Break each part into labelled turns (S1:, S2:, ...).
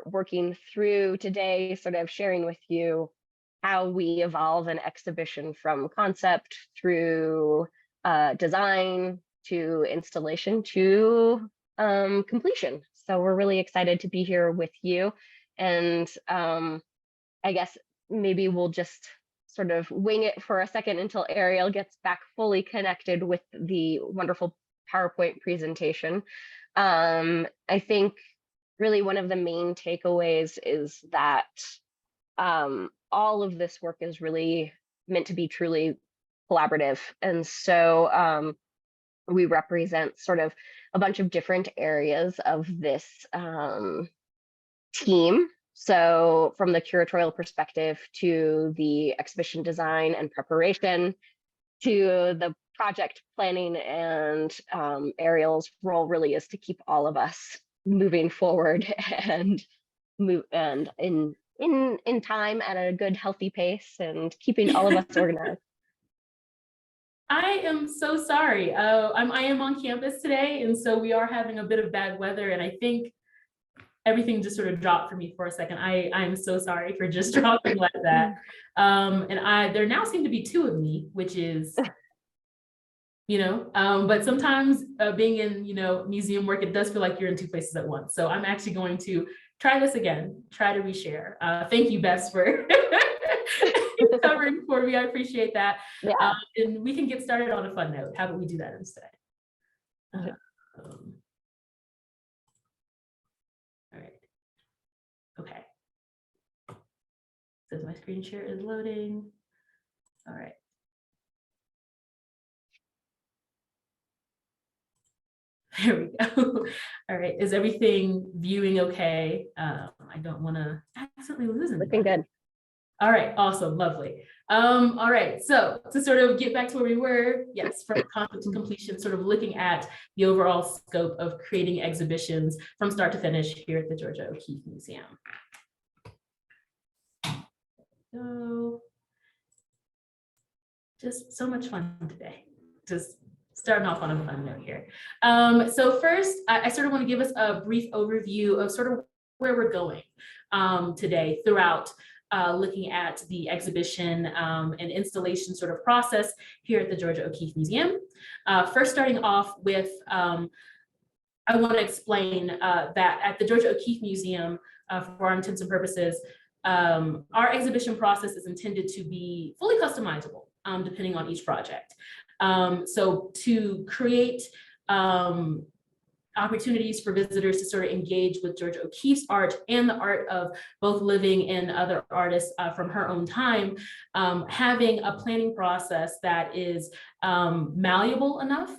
S1: are working through today, sort of sharing with you how we evolve an exhibition from concept through design to installation to completion. So we're really excited to be here with you. And I guess maybe we'll just sort of wing it for a second until Ariel gets back fully connected with the wonderful PowerPoint presentation. I think really one of the main takeaways is that all of this work is really meant to be truly collaborative. And so we represent sort of a bunch of different areas of this team. So from the curatorial perspective to the exhibition design and preparation to the project planning, and Ariel's role really is to keep all of us moving forward and in time at a good healthy pace and keeping all of us organized.
S2: I am so sorry. I am on campus today, and so we are having a bit of bad weather, and I think everything just sort of dropped for me for a second. I am so sorry for just dropping like that. And there now seem to be two of me, which is, but sometimes being in, museum work, it does feel like you're in two places at once. So I'm actually going to try this again, try to reshare. Thank you, Bess, for covering for me. I appreciate that.
S1: Yeah.
S2: And we can get started on a fun note. How about we do that instead? All right. Okay. Says my screen share is loading. All right. There we go. All right. Is everything viewing okay? I don't want to accidentally lose anything.
S1: Looking good.
S2: All right. Awesome. Lovely. All right. So to sort of get back to where we were, yes, from concept to completion, sort of looking at the overall scope of creating exhibitions from start to finish here at the Georgia O'Keeffe Museum. So just so much fun today. Just starting off on a fun note here. So first, I sort of want to give us a brief overview of sort of where we're going today throughout looking at the exhibition and installation sort of process here at the Georgia O'Keeffe Museum. First, starting off with, I want to explain that at the Georgia O'Keeffe Museum, for our intents and purposes, our exhibition process is intended to be fully customizable depending on each project. So to create opportunities for visitors to sort of engage with Georgia O'Keeffe's art and the art of both living and other artists from her own time, having a planning process that is malleable enough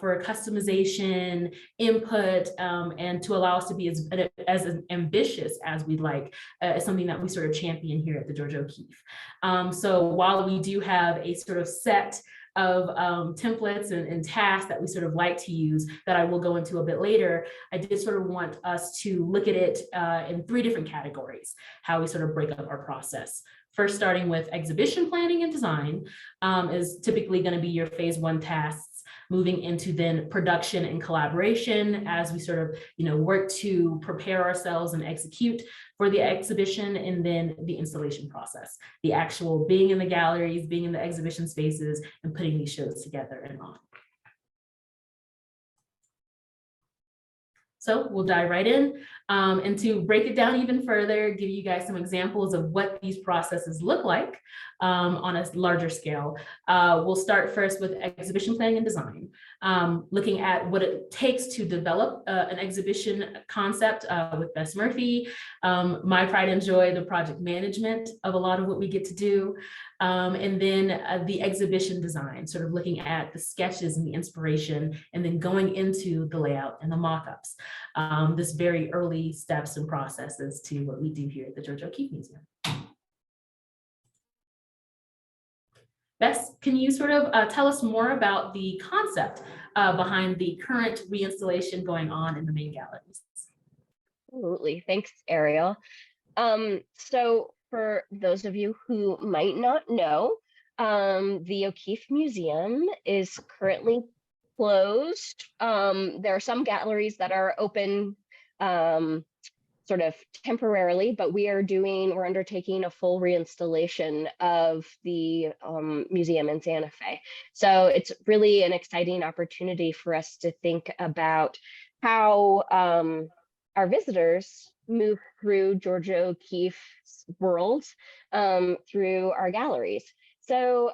S2: for customization, input, and to allow us to be as ambitious as we'd like is something that we sort of champion here at the Georgia O'Keeffe. So while we do have a sort of set of templates and tasks that we sort of like to use that I will go into a bit later, I did sort of want us to look at it in three different categories, how we sort of break up our process. First, starting with exhibition planning and design is typically going to be your phase one tasks, moving into then production and collaboration as we sort of, work to prepare ourselves and execute for the exhibition, and then the installation process, the actual being in the galleries, being in the exhibition spaces, and putting these shows together and on. So we'll dive right in, and to break it down even further, give you guys some examples of what these processes look like on a larger scale. We'll start first with exhibition planning and design, looking at what it takes to develop an exhibition concept with Bess Murphy. My pride and joy, the project management of a lot of what we get to do. And then the exhibition design, sort of looking at the sketches and the inspiration, and then going into the layout and the mock-ups. This very early steps and processes to what we do here at the Georgia O'Keeffe Museum. Bess, can you sort of tell us more about the concept behind the current reinstallation going on in the main galleries?
S1: Absolutely. Thanks, Ariel. So for those of you who might not know, the O'Keeffe Museum is currently closed. There are some galleries that are open sort of temporarily, but we're undertaking a full reinstallation of the museum in Santa Fe. So it's really an exciting opportunity for us to think about how our visitors move through Georgia O'Keeffe's world through our galleries. So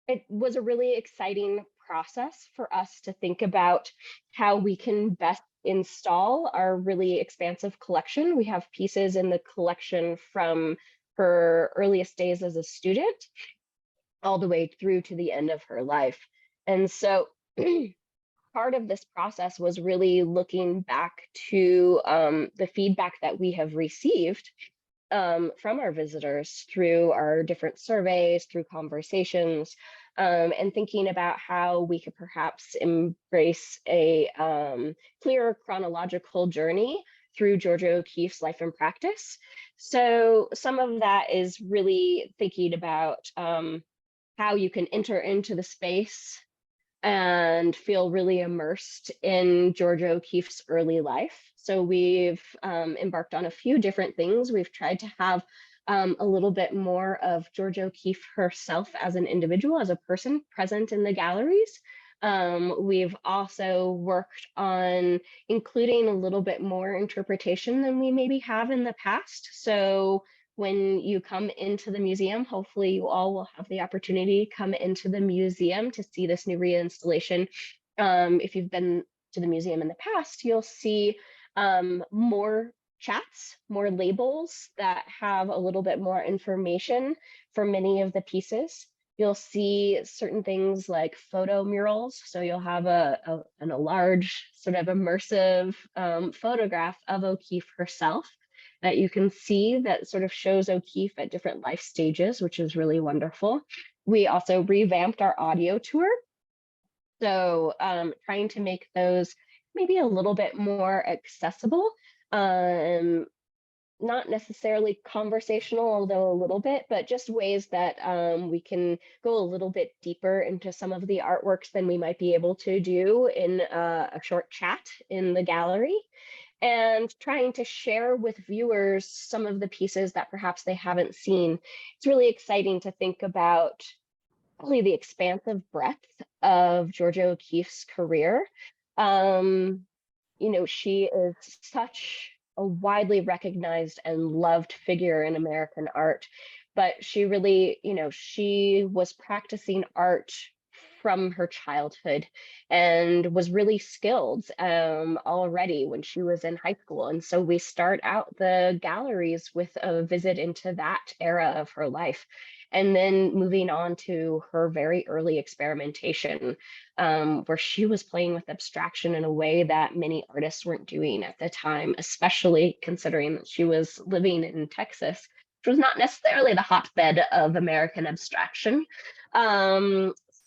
S1: it was a really exciting process for us to think about how we can best install our really expansive collection. We have pieces in the collection from her earliest days as a student all the way through to the end of her life. And so part of this process was really looking back to the feedback that we have received from our visitors through our different surveys, through conversations, and thinking about how we could perhaps embrace a clearer chronological journey through Georgia O'Keeffe's life and practice. So some of that is really thinking about how you can enter into the space and feel really immersed in Georgia O'Keeffe's early life. So we've embarked on a few different things. We've tried to have a little bit more of Georgia O'Keeffe herself as an individual, as a person present in the galleries. We've also worked on including a little bit more interpretation than we maybe have in the past. So when you come into the museum, hopefully you all will have the opportunity to come into the museum to see this new reinstallation. If you've been to the museum in the past, you'll see more chats, more labels that have a little bit more information for many of the pieces. You'll see certain things like photo murals. So you'll have a large sort of immersive photograph of O'Keeffe herself that you can see that sort of shows O'Keeffe at different life stages, which is really wonderful. We also revamped our audio tour. So trying to make those maybe a little bit more accessible, not necessarily conversational, although a little bit, but just ways that we can go a little bit deeper into some of the artworks than we might be able to do in a short chat in the gallery, and trying to share with viewers some of the pieces that perhaps they haven't seen. It's really exciting to think about really the expansive breadth of Georgia O'Keeffe's career. She is such a widely recognized and loved figure in American art, but she really, she was practicing art from her childhood and was really skilled already when she was in high school. And so we start out the galleries with a visit into that era of her life, and then moving on to her very early experimentation, where she was playing with abstraction in a way that many artists weren't doing at the time, especially considering that she was living in Texas, which was not necessarily the hotbed of American abstraction.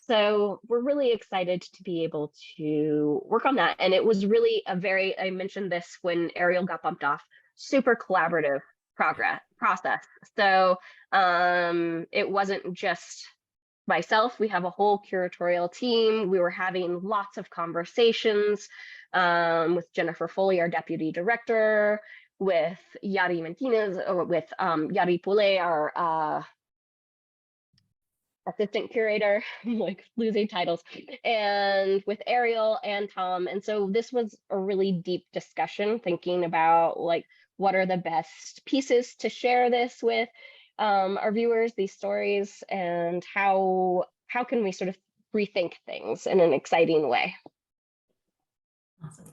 S1: So we're really excited to be able to work on that. And it was really I mentioned this when Ariel got bumped off, super collaborative process. So it wasn't just myself. We have a whole curatorial team. We were having lots of conversations with Jennifer Foley, our deputy director, with Yari Martinez, or with Yari Pule, our assistant curator, like losing titles, and with Ariel and Tom. And so this was a really deep discussion, thinking about like, what are the best pieces to share this with our viewers, these stories, and how can we sort of rethink things in an exciting way.
S2: Awesome.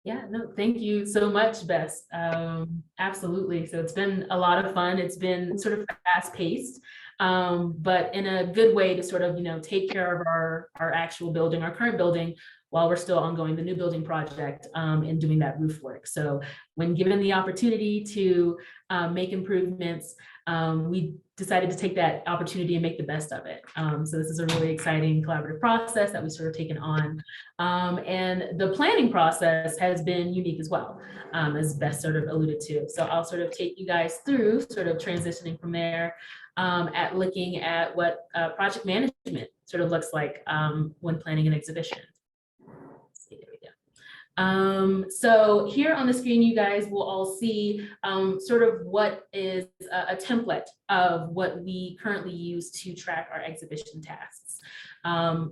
S2: Yeah, no, thank you so much, Bess. Absolutely. So it's been a lot of fun. It's been sort of fast paced, but in a good way to sort of, take care of our actual building, our current building, while we're still ongoing the new building project and doing that roof work. So when given the opportunity to make improvements, we decided to take that opportunity and make the best of it. So this is a really exciting collaborative process that we've sort of taken on. And the planning process has been unique as well, as Beth sort of alluded to. So I'll sort of take you guys through sort of transitioning from there at looking at what project management sort of looks like when planning an exhibition. So here on the screen, you guys will all see sort of what is a template of what we currently use to track our exhibition tasks. When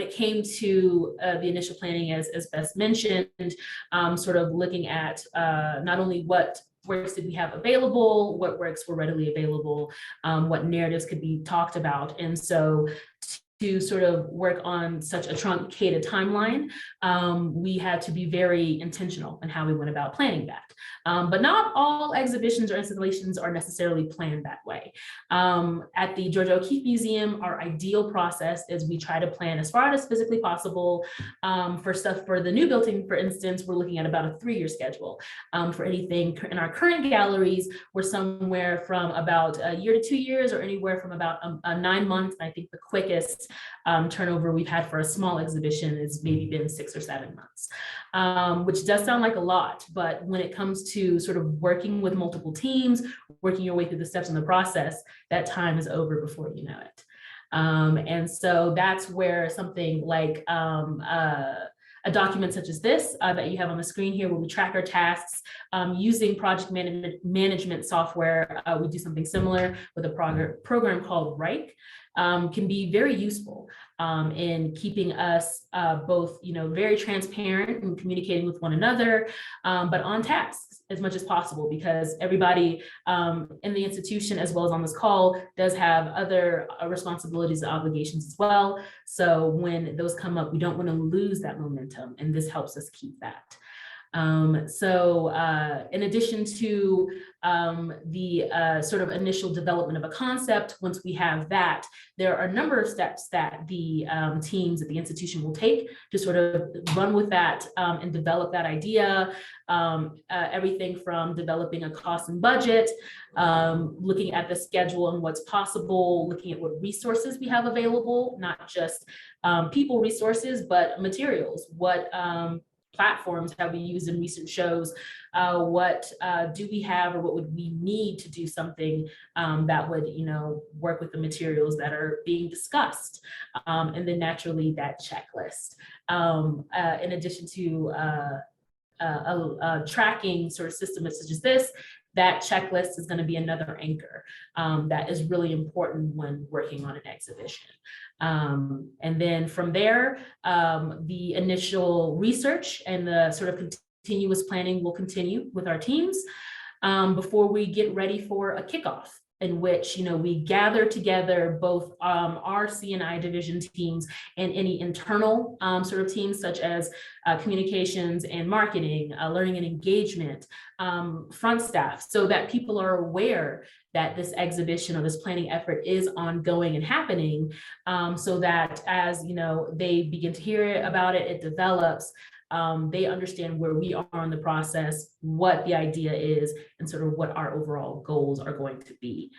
S2: it came to the initial planning, as Beth mentioned, sort of looking at not only what works did we have available, what works were readily available, what narratives could be talked about. And so to sort of work on such a truncated timeline, we had to be very intentional in how we went about planning that. But not all exhibitions or installations are necessarily planned that way. At the Georgia O'Keeffe Museum, our ideal process is we try to plan as far as physically possible. For stuff for the new building, for instance, we're looking at about a 3-year schedule. For anything in our current galleries, we're somewhere from about a year to 2 years, or anywhere from about 9 months. I think the quickest turnover we've had for a small exhibition has maybe been 6 or 7 months, which does sound like a lot, but when it comes to sort of working with multiple teams, working your way through the steps in the process, that time is over before you know it. And so that's where something like a document such as this that you have on the screen here, where we track our tasks using project management software. We do something similar with a program called Wrike. Can be very useful in keeping us both, very transparent and communicating with one another, but on tasks as much as possible, because everybody in the institution, as well as on this call, does have other responsibilities and obligations as well. So when those come up, we don't want to lose that momentum, and this helps us keep that. In addition to the sort of initial development of a concept, once we have that, there are a number of steps that the teams at the institution will take to sort of run with that and develop that idea. Everything from developing a cost and budget, looking at the schedule and what's possible, looking at what resources we have available, not just people resources, but materials. What platforms have we used in recent shows? What do we have, or what would we need to do something that would, work with the materials that are being discussed? And then naturally that checklist. In addition to a tracking sort of system such as this, that checklist is going to be another anchor that is really important when working on an exhibition. And then from there, the initial research and the sort of continuous planning will continue with our teams before we get ready for a kickoff, in which we gather together both our CNI division teams and any internal sort of teams, such as communications and marketing, learning and engagement, front staff, so that people are aware that this exhibition or this planning effort is ongoing and happening, so that as they begin to hear about it, it develops. They understand where we are in the process, what the idea is, and sort of what our overall goals are going to be.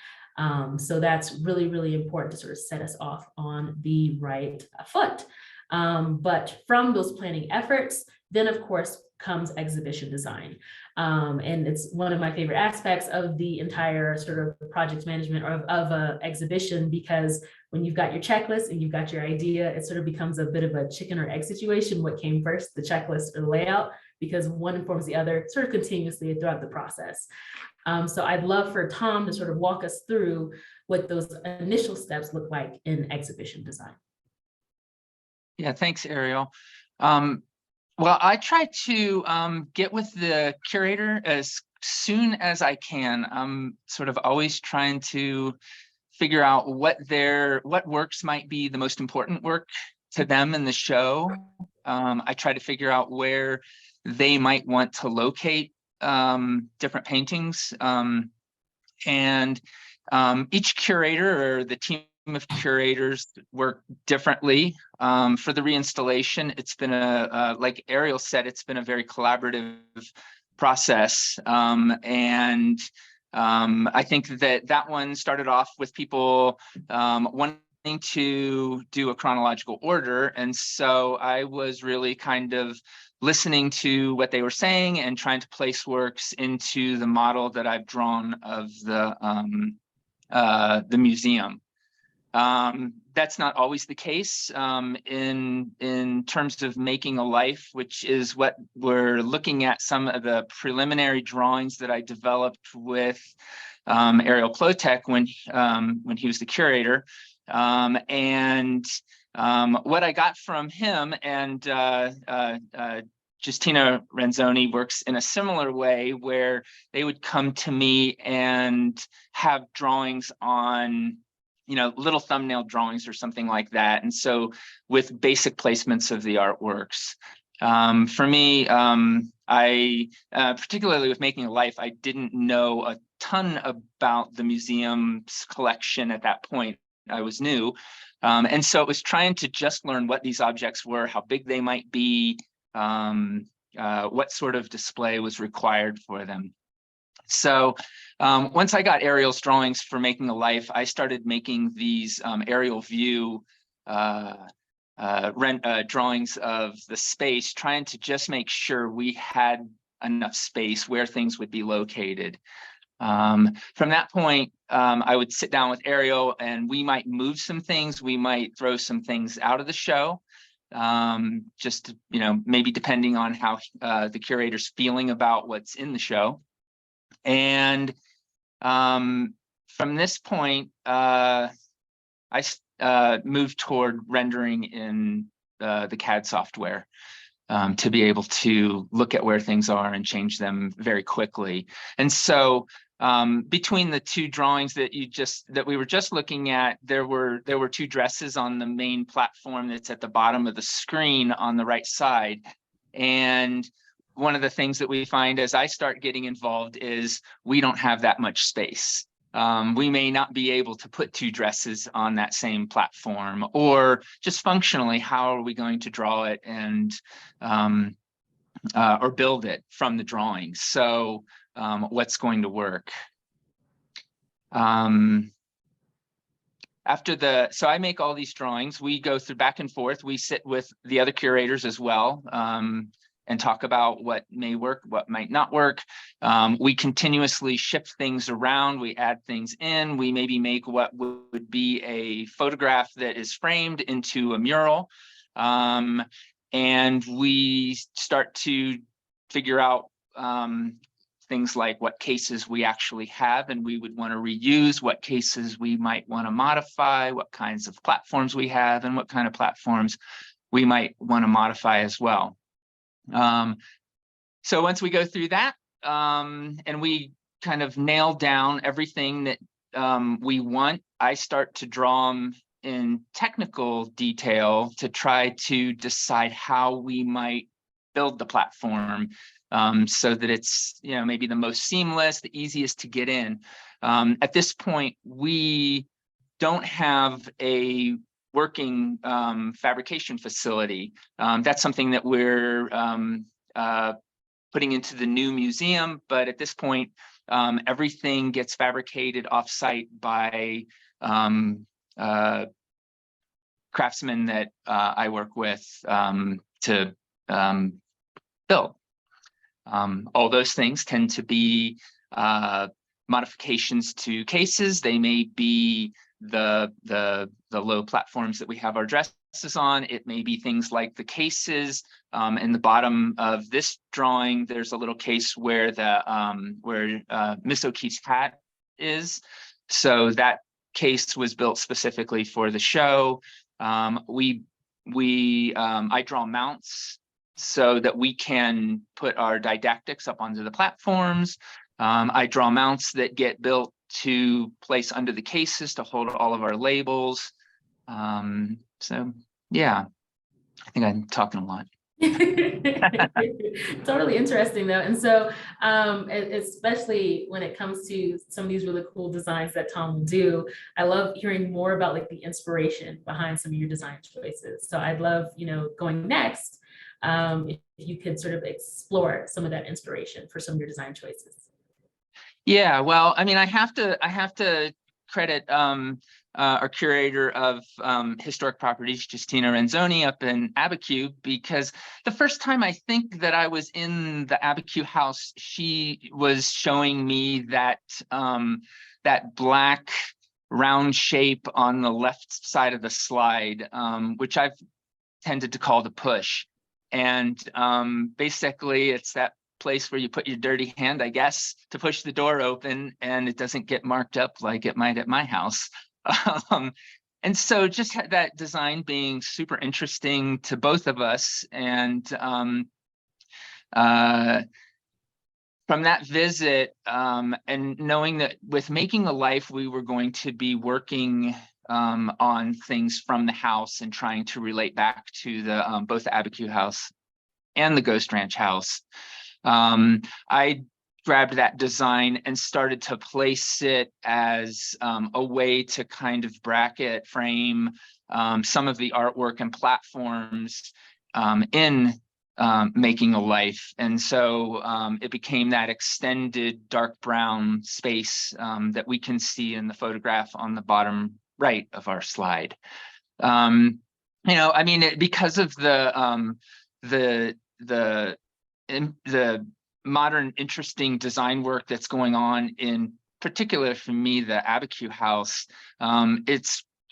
S2: So that's really, really important to sort of set us off on the right foot. But from those planning efforts, then of course comes exhibition design. And it's one of my favorite aspects of the entire sort of project management of an exhibition, because when you've got your checklist and you've got your idea, it sort of becomes a bit of a chicken or egg situation. What came first, the checklist or the layout? Because one informs the other sort of continuously throughout the process. So I'd love for Tom to sort of walk us through what those initial steps look like in exhibition design.
S3: Yeah, thanks, Ariel. Well, I try to get with the curator as soon as I can. I'm sort of always trying to figure out what works might be the most important work to them in the show. I try to figure out where they might want to locate different paintings. And each curator or the team of curators work differently. For the reinstallation, it's been like Ariel said, it's been a very collaborative process. And I think that one started off with people wanting to do a chronological order. And so I was really kind of listening to what they were saying and trying to place works into the model that I've drawn of the museum. That's not always the case in terms of making a life, which is what we're looking at. Some of the preliminary drawings that I developed with Ariel Plotek when he was the curator, and what I got from him and Justina Renzoni works in a similar way, where they would come to me and have drawings on, little thumbnail drawings or something like that. And so with basic placements of the artworks. For me, I particularly with Making a Life, I didn't know a ton about the museum's collection at that point. I was new. And so it was trying to just learn what these objects were, how big they might be, what sort of display was required for them. So once I got Ariel's drawings for Making a Life, I started making these aerial view drawings of the space, trying to just make sure we had enough space where things would be located. From that point, I would sit down with Ariel and we might move some things. We might throw some things out of the show, just, maybe depending on how the curator's feeling about what's in the show. And from this point, I moved toward rendering in the CAD software to be able to look at where things are and change them very quickly. And so between the two drawings that we were just looking at, there were two dresses on the main platform that's at the bottom of the screen on the right side. And one of the things that we find as I start getting involved is we don't have that much space. We may not be able to put two dresses on that same platform, or just functionally, how are we going to draw it and or build it from the drawings? So what's going to work? So I make all these drawings. We go through back and forth. We sit with the other curators as well, and talk about what may work, what might not work. We continuously shift things around. We add things in. We maybe make what would be a photograph that is framed into a mural. And we start to figure out things like what cases we actually have and we would want to reuse, what cases we might want to modify, what kinds of platforms we have, and what kind of platforms we might want to modify as well. So once we go through that, and we kind of nail down everything that we want, I start to draw them in technical detail to try to decide how we might build the platform, so that it's, maybe the most seamless, the easiest to get in. At this point, we don't have a working fabrication facility. That's something that we're putting into the new museum, but at this point, everything gets fabricated offsite by craftsmen that I work with to build. All those things tend to be modifications to cases. They may be the low platforms that we have our dresses on. It may be things like the cases. In the bottom of this drawing, there's a little case where Miss O'Keeffe's hat is. So that case was built specifically for the show. I draw mounts so that we can put our didactics up onto the platforms. I draw mounts that get built to place under the cases to hold all of our labels. So yeah, I think I'm talking a lot.
S2: Totally interesting though. And so especially when it comes to some of these really cool designs that Tom will do, I love hearing more about like the inspiration behind some of your design choices. So I'd love, going next, if you could sort of explore some of that inspiration for some of your design choices.
S3: Yeah, well, I mean, I have to credit our curator of historic properties, Justina Renzoni, up in Abiquiu, because the first time I think that I was in the Abiquiu house, she was showing me that that black round shape on the left side of the slide, which I've tended to call the push. And basically it's that place where you put your dirty hand, I guess, to push the door open, and it doesn't get marked up like it might at my house. And so just had that design being super interesting to both of us. And from that visit, and knowing that with Making a Life, we were going to be working on things from the house and trying to relate back to the both the Abiquiu house and the Ghost Ranch house. I grabbed that design and started to place it as a way to kind of bracket frame some of the artwork and platforms in Making a Life. And so it became that extended dark brown space that we can see in the photograph on the bottom right of our slide. You know, I mean, because of the modern interesting design work that's going on, in particular for me, the Abiquiu house,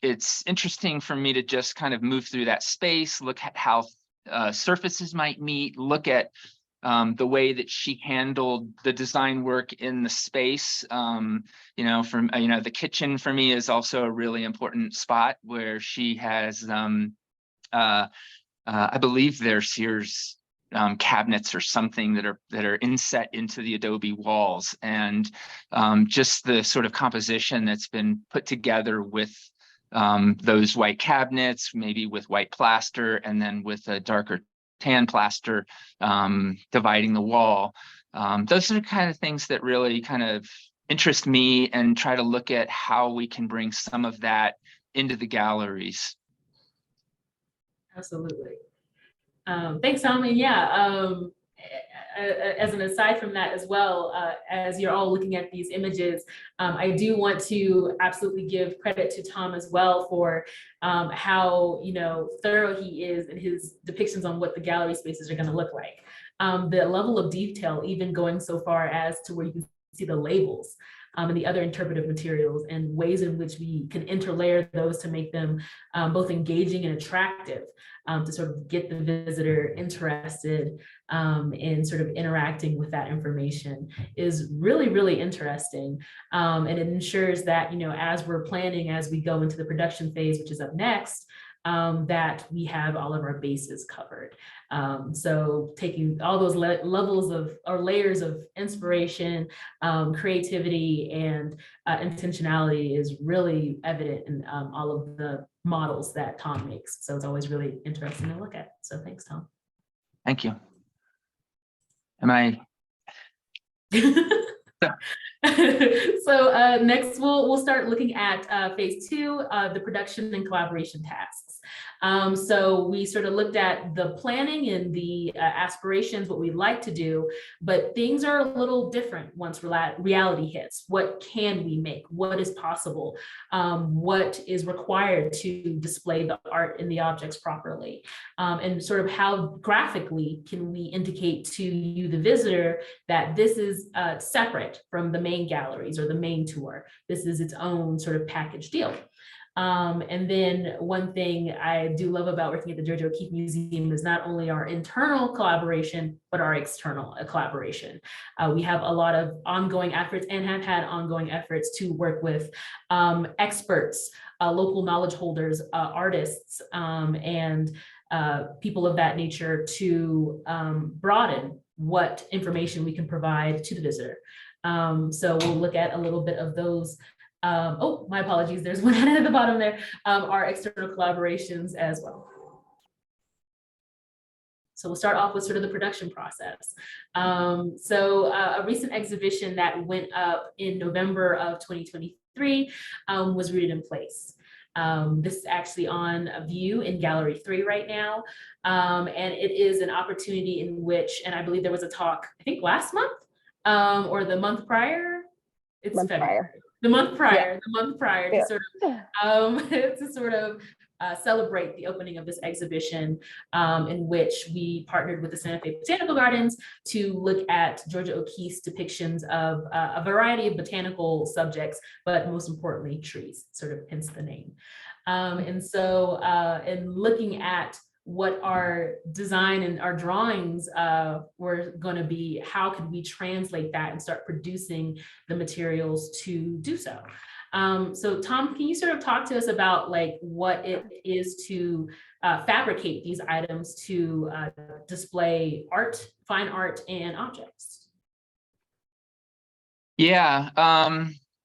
S3: it's interesting for me to just kind of move through that space, look at how surfaces might meet, look at the way that she handled the design work in the space. You know, from the kitchen for me is also a really important spot where she has I believe they're Sears cabinets or something that are inset into the adobe walls, and just the sort of composition that's been put together with those white cabinets, maybe with white plaster, and then with a darker tan plaster dividing the wall. Those are the kind of things that really kind of interest me, and try to look at how we can bring some of that into the galleries.
S2: Absolutely. Thanks, Tom. And yeah, as an aside from that as well, as you're all looking at these images, I do want to absolutely give credit to Tom as well for how thorough he is in his depictions on what the gallery spaces are going to look like. The level of detail, even going so far as to where you can see the labels and the other interpretive materials, and ways in which we can interlayer those to make them both engaging and attractive, to sort of get the visitor interested in sort of interacting with that information, is really, really interesting. And it ensures that, as we're planning, as we go into the production phase, which is up next, that we have all of our bases covered. So taking all those levels of, or layers of inspiration, creativity, and intentionality is really evident in all of the models that Tom makes. So it's always really interesting to look at. So thanks, Tom.
S3: Thank you. Am I?
S2: So next we'll start looking at phase 2, the production and collaboration tasks. So we sort of looked at the planning and the aspirations, what we'd like to do, but things are a little different once reality hits. What can we make? What is possible? What is required to display the art and the objects properly? And sort of how graphically can we indicate to you, the visitor, that this is separate from the main galleries or the main tour. This is its own sort of package deal. And then one thing I do love about working at the Georgia O'Keeffe Museum is not only our internal collaboration, but our external collaboration. We have a lot of ongoing efforts, and have had ongoing efforts, to work with experts, local knowledge holders, artists, and people of that nature, to broaden what information we can provide to the visitor. So we'll look at a little bit of those. Oh, my apologies, there's one at the bottom there, our external collaborations as well. So we'll start off with sort of the production process. So a recent exhibition that went up in November of 2023 was Rooted in Place. This is actually on view in Gallery 3 right now. And it is an opportunity in which, and I believe there was a talk, I think last month, or the month prior. It's
S1: month
S2: February.
S1: prior.
S2: The month prior,
S1: Yeah.
S2: the month prior,
S1: Yeah.
S2: to sort of celebrate the opening of this exhibition, in which we partnered with the Santa Fe Botanical Gardens to look at Georgia O'Keeffe's depictions of a variety of botanical subjects, but most importantly, trees, sort of hence the name. And so in looking at what our design and our drawings were going to be, how could we translate that and start producing the materials to do so? So Tom, can you sort of talk to us about like what it is to fabricate these items to display art, fine art, and objects?
S3: Yeah.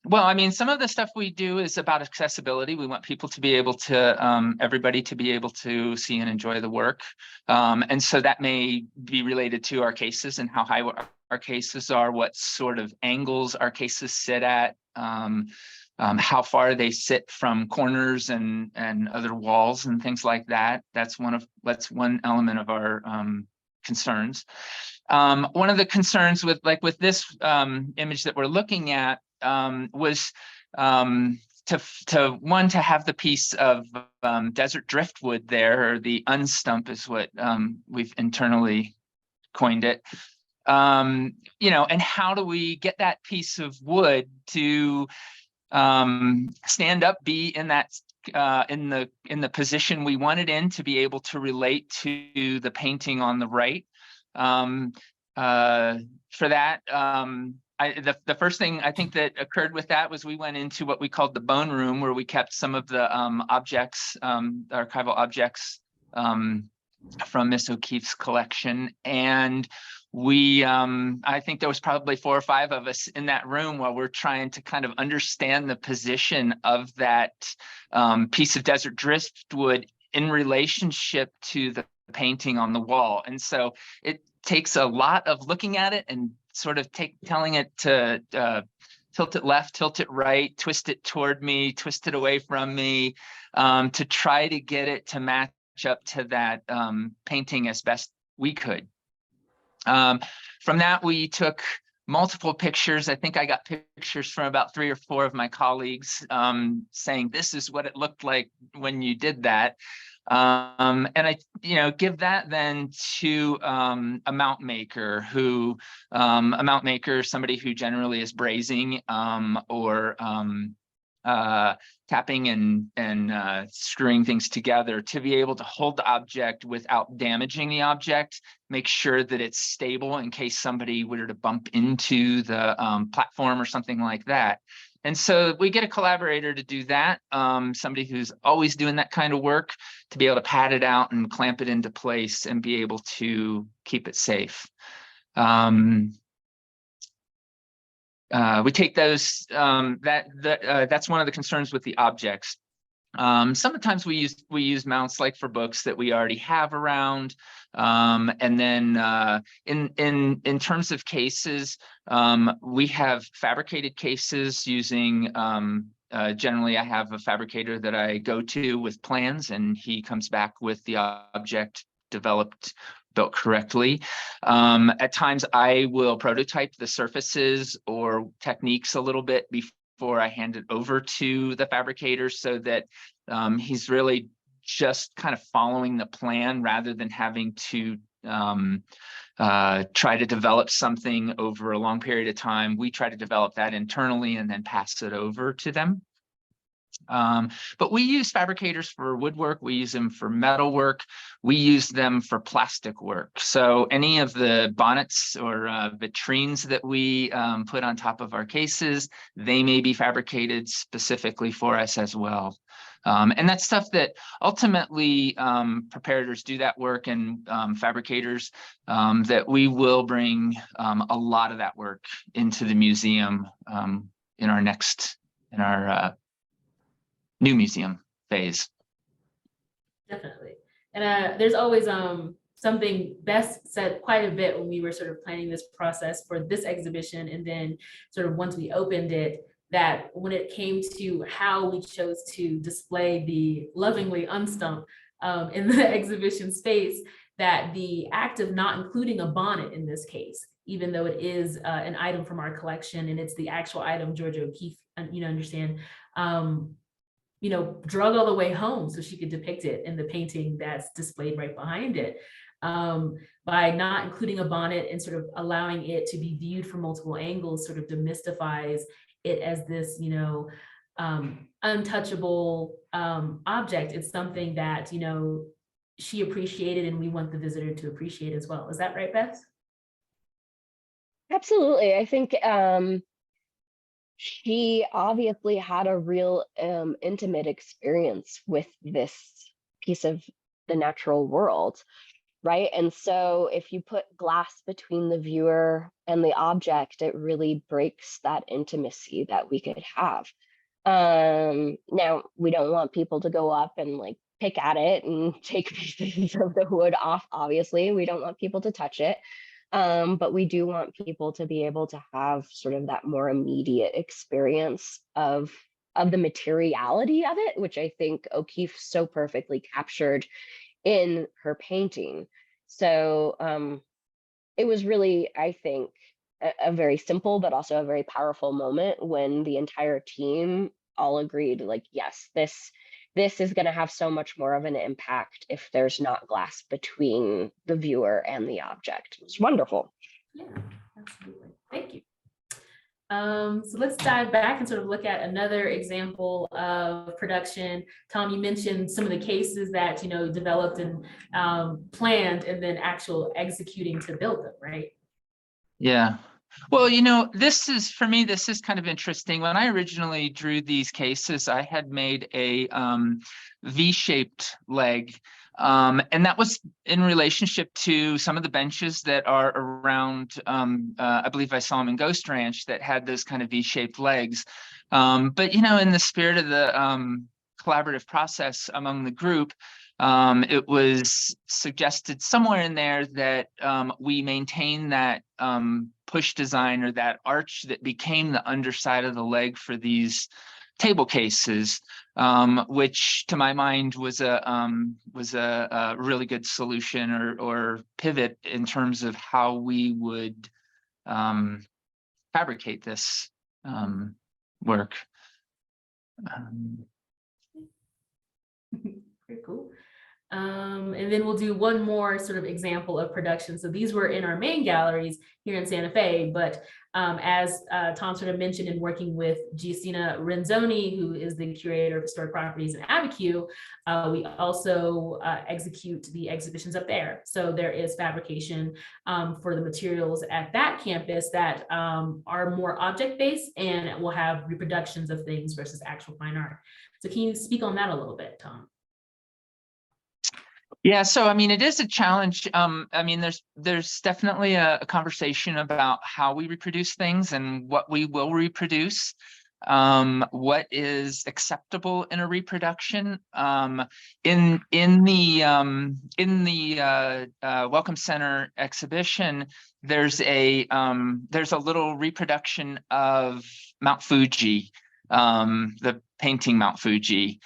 S3: Well, I mean, some of the stuff we do is about accessibility. We want people to be able to, everybody to be able to see and enjoy the work. And so that may be related to our cases and how high our cases are, what sort of angles our cases sit at, how far they sit from corners and other walls and things like that. That's one element of our concerns. One of the concerns with this image that we're looking at was to have the piece of desert driftwood there, or the unstump is what we've internally coined it. And how do we get that piece of wood to stand up, be in that in the position we want it in, to be able to relate to the painting on the right. For that, the first thing I think that occurred with that was we went into what we called the bone room, where we kept some of the objects, archival objects from Miss O'Keeffe's collection. And we, I think there was probably 4 or 5 of us in that room while we're trying to kind of understand the position of that piece of desert driftwood in relationship to the painting on the wall. And so it takes a lot of looking at it and sort of telling it to tilt it left, tilt it right, twist it toward me, twist it away from me, to try to get it to match up to that painting as best we could. From that, we took multiple pictures. I think I got pictures from about 3 or 4 of my colleagues saying, this is what it looked like when you did that. And I, give that then to a mount maker who, somebody who generally is brazing or tapping and screwing things together to be able to hold the object without damaging the object, make sure that it's stable in case somebody were to bump into the platform or something like that. And so we get a collaborator to do that, somebody who's always doing that kind of work, to be able to pad it out and clamp it into place and be able to keep it safe. We take those, that's one of the concerns with the objects. Sometimes we use mounts like for books that we already have around. And then in terms of cases, we have fabricated cases using, generally I have a fabricator that I go to with plans, and he comes back with the object built correctly. At times I will prototype the surfaces or techniques a little bit before I hand it over to the fabricator, so that he's really just kind of following the plan rather than having to try to develop something over a long period of time. We try to develop that internally and then pass it over to them. But we use fabricators for woodwork. We use them for metal work. We use them for plastic work. So any of the bonnets or vitrines that we put on top of our cases, they may be fabricated specifically for us as well. And that's stuff that ultimately preparators do that work, and fabricators, that we will bring a lot of that work into the museum in our new museum phase.
S2: Definitely. And there's always something Bess said quite a bit when we were sort of planning this process for this exhibition, and then sort of once we opened it, that when it came to how we chose to display the lovingly unstump in the exhibition space, that the act of not including a bonnet in this case, even though it is an item from our collection and it's the actual item Georgia O'Keeffe, understand, drug all the way home so she could depict it in the painting that's displayed right behind it. By not including a bonnet and sort of allowing it to be viewed from multiple angles, sort of demystifies it as this, untouchable object. It's something that, she appreciated and we want the visitor to appreciate as well. Is that right, Beth?
S1: Absolutely. I think she obviously had a real intimate experience with this piece of the natural world, right? And so if you put glass between the viewer and the object, it really breaks that intimacy that we could have. Now we don't want people to go up and like pick at it and take pieces of the wood off. Obviously, we don't want people to touch it. But we do want people to be able to have sort of that more immediate experience of the materiality of it, which I think O'Keeffe so perfectly captured in her painting. So it was really, I think, a very simple but also a very powerful moment when the entire team all agreed, like, yes, this is going to have so much more of an impact if there's not glass between the viewer and the object. It's wonderful.
S2: Yeah, absolutely. Thank you. So let's dive back and sort of look at another example of production. Tom, you mentioned some of the cases that, developed and planned and then actual executing to build them, right?
S3: Yeah. Well, this is kind of interesting. When I originally drew these cases, I had made a V-shaped leg. And that was in relationship to some of the benches that are around, I believe I saw them in Ghost Ranch that had those kind of V-shaped legs. But, in the spirit of the collaborative process among the group, it was suggested somewhere in there that we maintain that push design or that arch that became the underside of the leg for these table cases, which to my mind was a really good solution or pivot in terms of how we would fabricate this work.
S2: Very cool. And then we'll do one more sort of example of production. So these were in our main galleries here in Santa Fe, but as Tom sort of mentioned, in working with Giacina Renzoni, who is the curator of historic properties in Abiquiu, we also execute the exhibitions up there. So there is fabrication for the materials at that campus that are more object-based and will have reproductions of things versus actual fine art. So can you speak on that a little bit, Tom?
S3: Yeah, so it is a challenge. There's definitely a conversation about how we reproduce things and what we will reproduce, what is acceptable in a reproduction. In the Welcome Center exhibition, there's a little reproduction of Mount Fuji, the painting Mount Fuji,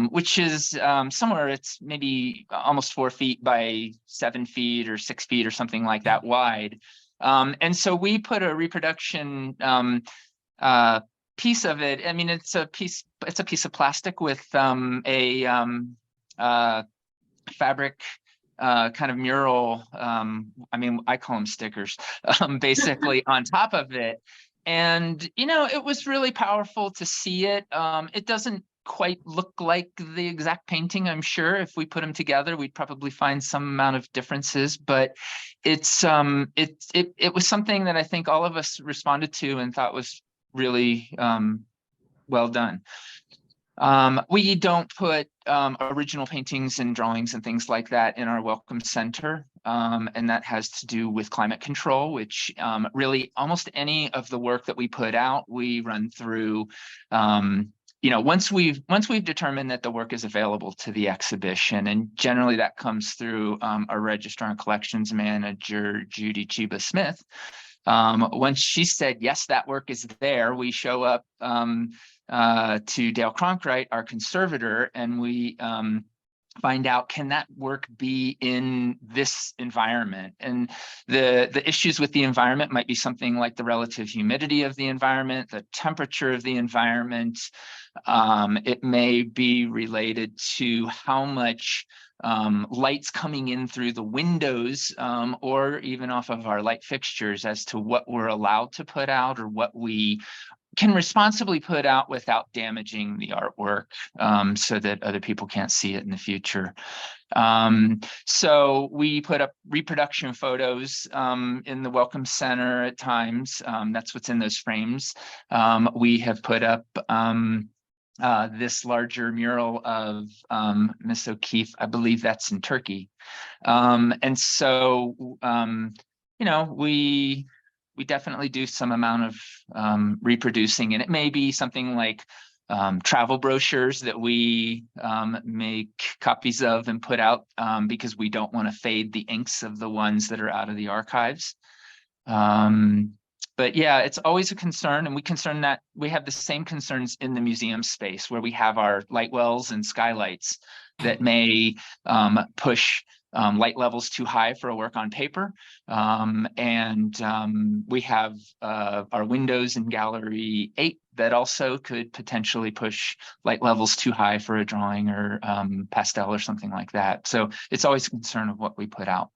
S3: which is somewhere it's maybe almost 4 feet by 7 feet or 6 feet or something like that wide. And so we put a reproduction piece of it. It's a piece of plastic with a fabric kind of mural. I call them stickers, basically on top of it. And, it was really powerful to see it. It doesn't quite look like the exact painting. I'm sure if we put them together, we'd probably find some amount of differences, but it was something that I think all of us responded to and thought was really well done. We don't put original paintings and drawings and things like that in our Welcome Center. And that has to do with climate control, which really almost any of the work that we put out, we run through, once we've determined that the work is available to the exhibition, and generally that comes through our registrar and collections manager, Judy Chiba Smith. Once she said, yes, that work is there, we show up to Dale Cronkright, our conservator, and we find out, can that work be in this environment? And the issues with the environment might be something like the relative humidity of the environment, the temperature of the environment. It may be related to how much light's coming in through the windows, or even off of our light fixtures, as to what we're allowed to put out or what we can responsibly put out without damaging the artwork, so that other people can't see it in the future. So we put up reproduction photos in the Welcome Center at times. That's what's in those frames. We have put up this larger mural of Miss O'Keeffe. I believe that's in Turkey. And so, you know, we definitely do some amount of reproducing, and it may be something like travel brochures that we make copies of and put out, because we don't want to fade the inks of the ones that are out of the archives. But yeah, it's always a concern, and we have the same concerns in the museum space, where we have our light wells and skylights that may push light levels too high for a work on paper. And we have our windows in Gallery 8 that also could potentially push light levels too high for a drawing or pastel or something like that. So it's always a concern of what we put out.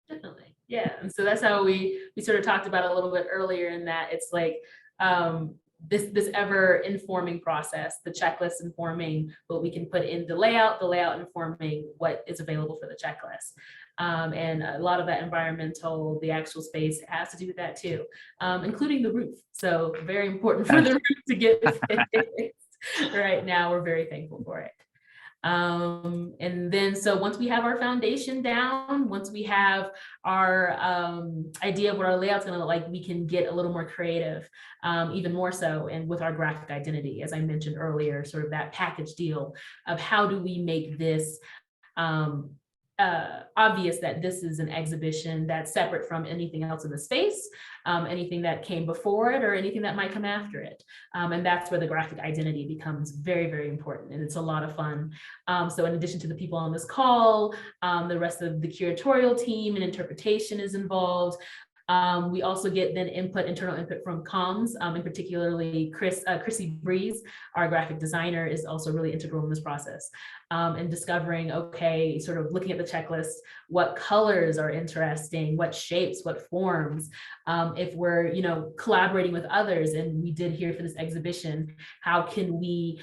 S2: Definitely. Yeah. And so that's how we sort of talked about a little bit earlier, in that it's like this ever informing process, the checklist informing what we can put in the layout informing what is available for the checklist. And a lot of that environmental, the actual space, has to do with that too, including the roof. So very important for the roof to get fixed. Right now, we're very thankful for it. And then, so once we have our foundation down, once we have our idea of what our layout's going to look like, we can get a little more creative, even more so. And with our graphic identity, as I mentioned earlier, sort of that package deal of how do we make this obvious that this is an exhibition that's separate from anything else in the space, anything that came before it, or anything that might come after it. And that's where the graphic identity becomes very, very important. And it's a lot of fun. So in addition to the people on this call, the rest of the curatorial team and interpretation is involved. We also get then internal input from comms, and particularly Chrissy Breeze, our graphic designer, is also really integral in this process. And discovering, okay, sort of looking at the checklist, what colors are interesting, what shapes, what forms, if we're, collaborating with others, and we did here for this exhibition, how can we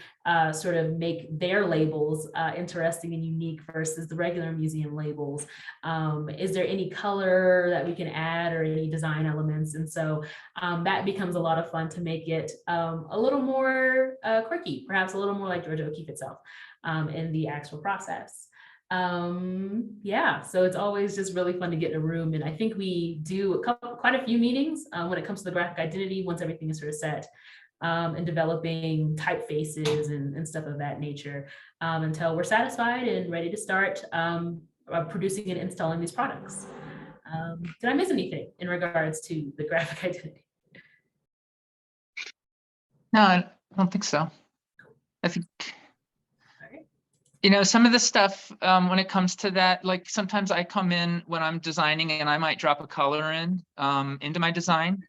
S2: sort of make their labels interesting and unique versus the regular museum labels? Is there any color that we can add, or any design elements? And so that becomes a lot of fun to make it a little more quirky, perhaps a little more like Georgia O'Keeffe itself in the actual process. Yeah, so it's always just really fun to get in a room. And I think we do quite a few meetings when it comes to the graphic identity, once everything is sort of set, and developing typefaces and stuff of that nature, until we're satisfied and ready to start producing and installing these products. Did I miss anything in regards to the graphic identity?
S3: No, I don't think so. I think, some of the stuff, when it comes to that, like sometimes I come in when I'm designing and I might drop a color in into my design.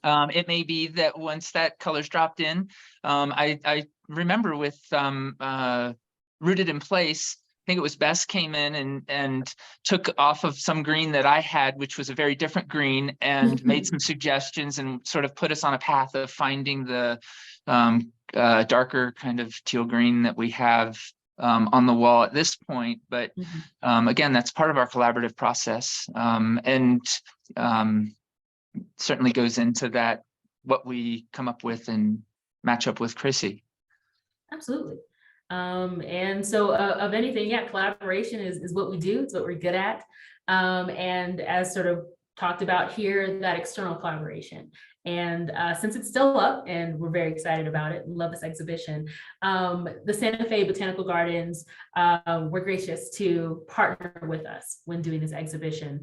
S3: It may be that once that color's dropped in, I remember with Rooted in Place, I think it was Bess came in and took off of some green that I had, which was a very different green, and made some suggestions and sort of put us on a path of finding the darker kind of teal green that we have on the wall at this point. But again, that's part of our collaborative process, and certainly goes into that, what we come up with and match up with Chrissy.
S2: Absolutely. And so of anything, yeah, collaboration is what we do. It's what we're good at. And as sort of talked about here, that external collaboration. And since it's still up and we're very excited about it, love this exhibition, the Santa Fe Botanical Gardens were gracious to partner with us when doing this exhibition.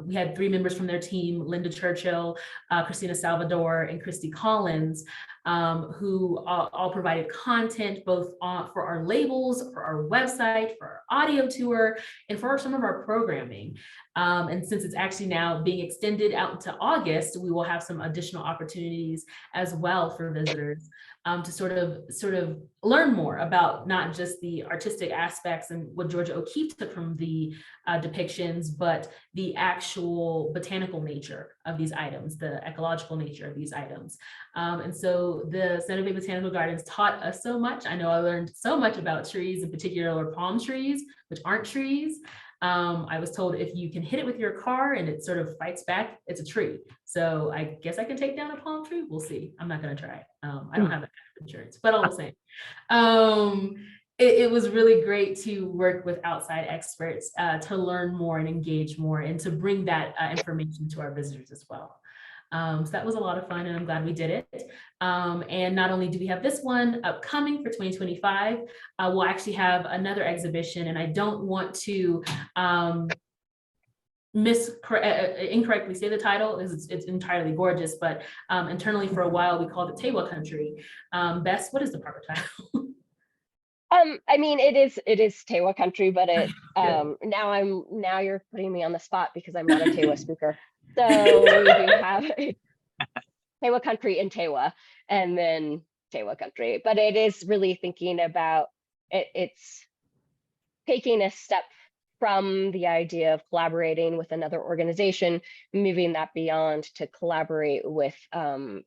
S2: We had 3 members from their team, Linda Churchill, Christina Salvador, and Christy Collins, who all provided content both for our labels, for our website, for our audio tour, and for some of our programming. And since it's actually now being extended out into August, we will have some additional opportunities as well for visitors to sort of learn more about not just the artistic aspects and what Georgia O'Keeffe took from the depictions, but the actual botanical nature of these items, the ecological nature of these items. And so the Santa Fe Botanical Gardens taught us so much. I know I learned so much about trees, in particular palm trees, which aren't trees. I was told if you can hit it with your car and it sort of fights back, it's a tree. So I guess I can take down a palm tree. We'll see. I'm not going to try. I don't have that kind of insurance, but all the same. It was really great to work with outside experts to learn more and engage more and to bring that information to our visitors as well. So that was a lot of fun and I'm glad we did it. And not only do we have this one upcoming for 2025, we'll actually have another exhibition, and I don't want to incorrectly say the title, it's entirely gorgeous, but internally for a while we called it Tewa Country. Bess, what is the proper title?
S1: I mean, it is Tewa Country, but it now you're putting me on the spot because I'm not a Tewa speaker. So we do have Tewa Country in Tewa, and then Tewa Country. But it is really thinking about it. It's taking a step from the idea of collaborating with another organization, moving that beyond to collaborate with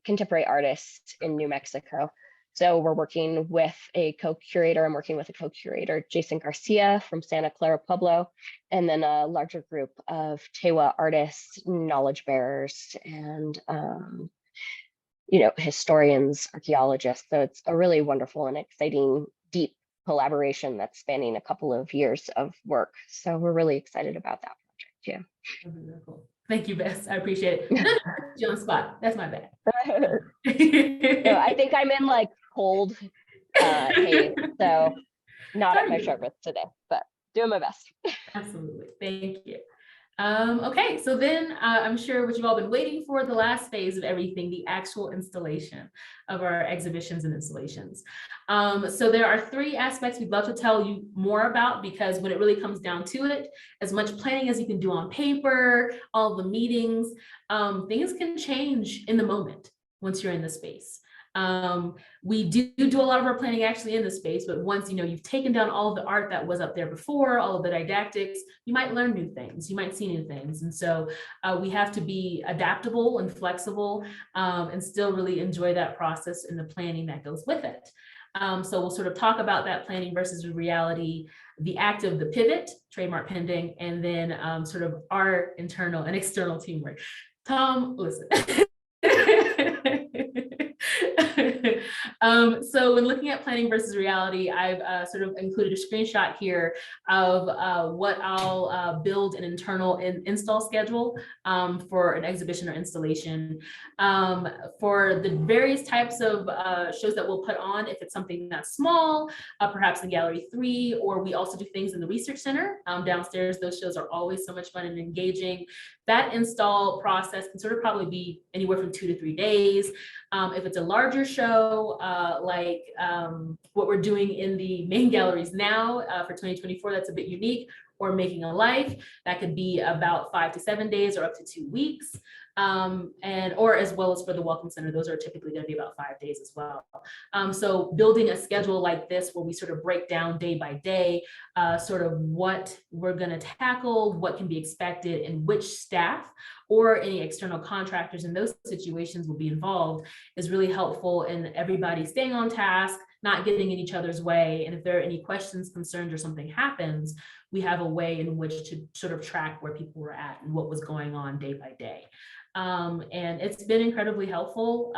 S1: contemporary artists in New Mexico. So we're working with a co-curator. I'm working with a co-curator, Jason Garcia from Santa Clara Pueblo, and then a larger group of Tewa artists, knowledge bearers, and historians, archaeologists. So it's a really wonderful and exciting, deep collaboration that's spanning a couple of years of work. So we're really excited about that project too.
S2: Really cool. Thank you, Bess. I appreciate it. You're on the spot. That's my bad.
S1: No, I think I'm in like cold haze, so not at my sharpest today, but doing my best.
S2: Absolutely. Thank you. Okay, so then I'm sure what you've all been waiting for, the last phase of everything, the actual installation of our exhibitions and installations. So there are 3 aspects we'd love to tell you more about, because when it really comes down to it, as much planning as you can do on paper, all the meetings, things can change in the moment once you're in the space. We do a lot of our planning actually in the space, but once you've taken down all of the art that was up there before, all of the didactics, you might learn new things, you might see new things. And so we have to be adaptable and flexible and still really enjoy that process and the planning that goes with it. So we'll sort of talk about that planning versus reality, the act of the pivot, trademark pending, and then sort of our internal and external teamwork. Tom, listen. So when looking at planning versus reality, I've sort of included a screenshot here of what I'll build an internal install schedule for an exhibition or installation. For the various types of shows that we'll put on, if it's something that's small, perhaps in Gallery 3, or we also do things in the Research Center downstairs. Those shows are always so much fun and engaging. That install process can sort of probably be anywhere from 2 to 3 days. If it's a larger show, like what we're doing in the main galleries now for 2024, that's a bit unique, or Making a Life, that could be about 5 to 7 days or up to 2 weeks. Or as well as for the Welcome Center, those are typically going to be about 5 days as well. So building a schedule like this, where we sort of break down day by day, sort of what we're going to tackle, what can be expected, and which staff or any external contractors in those situations will be involved, is really helpful in everybody staying on task, not getting in each other's way. And if there are any questions, concerns, or something happens, we have a way in which to sort of track where people were at and what was going on day by day. And it's been incredibly helpful.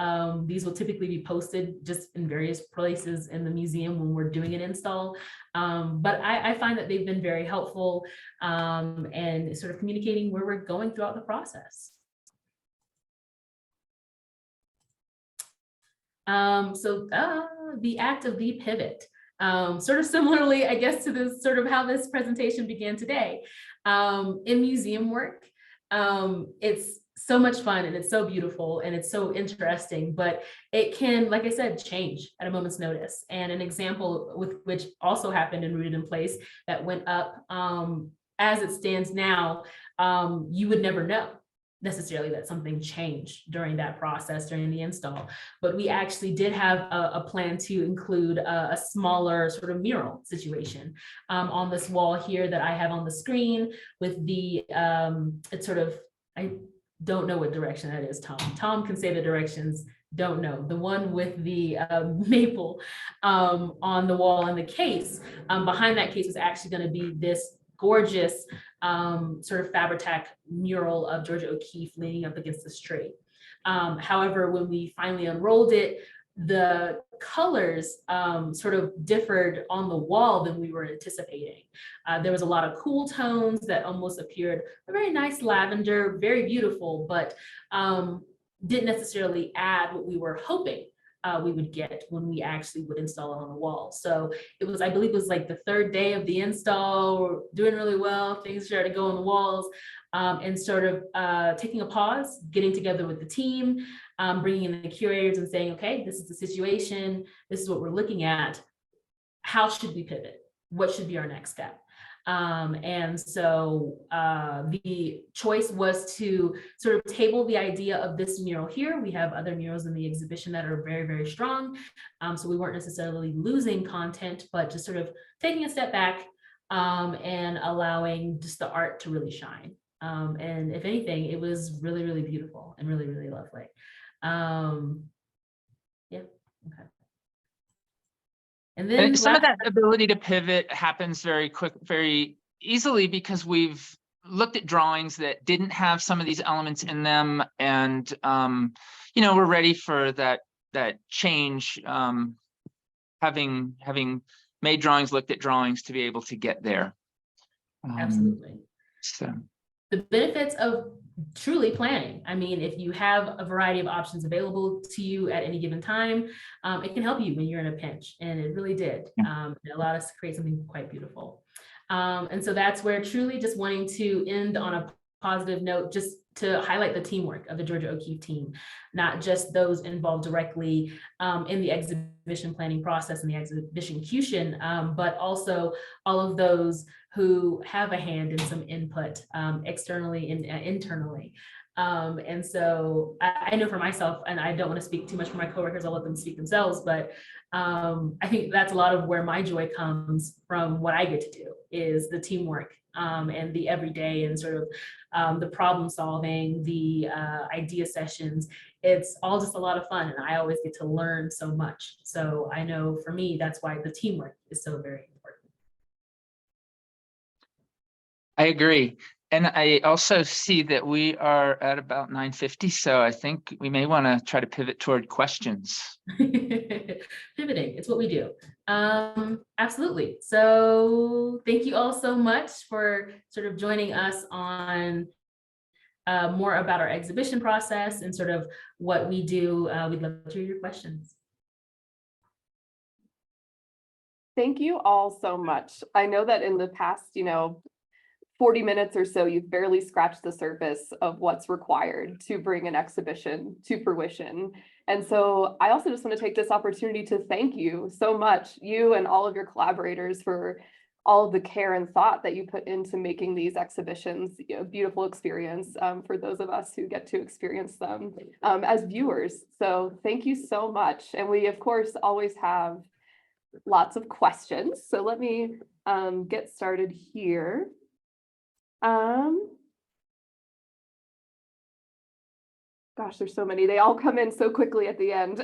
S2: These will typically be posted just in various places in the museum when we're doing an install. But I find that they've been very helpful and sort of communicating where we're going throughout the process. The act of the pivot, sort of similarly, I guess, to this sort of how this presentation began today. In museum work, it's so much fun and it's so beautiful and it's so interesting, but it can, like I said, change at a moment's notice. And an example with which also happened in Rooted in Place that went up, as it stands now, you would never know necessarily that something changed during that process, during the install. But we actually did have a plan to include a smaller sort of mural situation on this wall here that I have on the screen with the, it's sort of, I don't know what direction that is, Tom. Tom can say the directions, don't know. The one with the maple on the wall in the case, behind that case was actually going to be this gorgeous sort of Fabri-Tac mural of Georgia O'Keeffe leaning up against the street. However, when we finally unrolled it, the colors sort of differed on the wall than we were anticipating. There was a lot of cool tones that almost appeared a very nice lavender, very beautiful, but didn't necessarily add what we were hoping we would get when we actually would install it on the wall. So it was, I believe it was like the third day of the install, we're doing really well, things started to go on the walls, and sort of taking a pause, getting together with the team, bringing in the curators and saying, okay, this is the situation, this is what we're looking at, how should we pivot? What should be our next step? And so the choice was to sort of table the idea of this mural here. We have other murals in the exhibition that are very, very strong. So we weren't necessarily losing content, but just sort of taking a step back and allowing just the art to really shine. And if anything, it was really, really beautiful and really, really lovely. Yeah, okay. And then
S3: And some of that ability to pivot happens very easily because we've looked at drawings that didn't have some of these elements in them, and you know, we're ready for that change. Having made drawings, looked at drawings to be able to get there.
S2: Absolutely.
S3: So
S2: the benefits of truly planning. I mean, if you have a variety of options available to you at any given time, it can help you when you're in a pinch, and it really did. It allowed us to create something quite beautiful. And so that's where truly just wanting to end on a positive note, just to highlight the teamwork of the Georgia O'Keeffe team, not just those involved directly in the exhibition planning process and the exhibition execution, but also all of those who have a hand in some input externally and internally. And so I know for myself, and I don't want to speak too much for my coworkers, I'll let them speak themselves, but I think that's a lot of where my joy comes from. What I get to do is the teamwork and the everyday and sort of the problem solving, the idea sessions. It's all just a lot of fun, and I always get to learn so much. So I know for me, that's why the teamwork is so very important.
S3: I agree. And I also see that we are at about 9:50, so I think we may want to try to pivot toward questions.
S2: Pivoting, it's what we do. Absolutely. So thank you all so much for sort of joining us on more about our exhibition process and sort of what we do. We'd love to hear your questions.
S4: Thank you all so much. I know that in the past, 40 minutes or so, you've barely scratched the surface of what's required to bring an exhibition to fruition. And so I also just want to take this opportunity to thank you so much, you and all of your collaborators, for all of the care and thought that you put into making these exhibitions a beautiful experience for those of us who get to experience them as viewers. So thank you so much. And we, of course, always have lots of questions. So let me get started here. Gosh, there's so many. They all come in so quickly at the end.